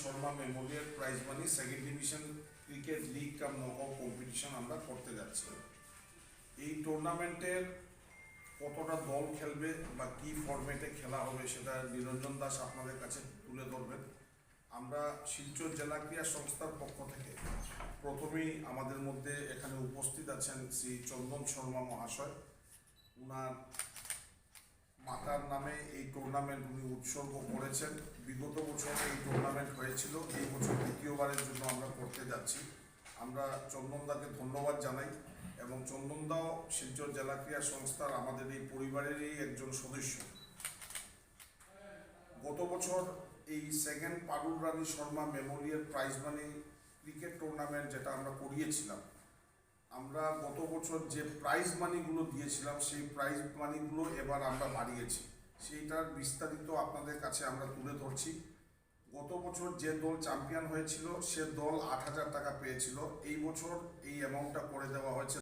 Sharma memorial prize মানি second division cricket league কাম knockout competition আমরা করতে যাচ্ছি। এই টুর্নামেন্টের কতটা দল খেলবে বা কি ফরম্যাটে খেলা হবে সেটা নিরঞ্জন দাস আপনাদের কাছে তুলে ধরবেন। আমরা শিলচর জেলা ক্রীড়া সংস্থার পক্ষ থেকে প্রথমেই আমাদের মধ্যে এখানে উপস্থিত আছেন শ্রী চন্দন শর্মা মহাশয়। উনার মাতার নামে এই টুর্নামেন্ট উনি উৎসর্গ করেছেন। বিগত বছর এই টুর্নামেন্ট হয়েছিল, এই বছর দ্বিতীয়বারের জন্য আমরা করতে যাচ্ছি। আমরা চন্দনদাকে ধন্যবাদ জানাই এবং চন্দনদাও শিলচর জেলা ক্রীড়া সংস্থার আমাদের এই পরিবারেরই একজন সদস্য। গত বছর এই second Parul Rani Sharma memorial prize money cricket tournament যেটা আমরা করিয়েছিলাম, আমরা গত বছর যে প্রাইজ মানিগুলো দিয়েছিলাম সেই প্রাইজ মানিগুলো এবার আমরা বাড়িয়েছি। সেইটার বিস্তারিত আপনাদের কাছে আমরা তুলে ধরছি। গত বছর যে দল চ্যাম্পিয়ন হয়েছিল সে দল 8,000 টাকা পেয়েছিল। এই বছর এই অ্যামাউন্টটা করে দেওয়া হয়েছে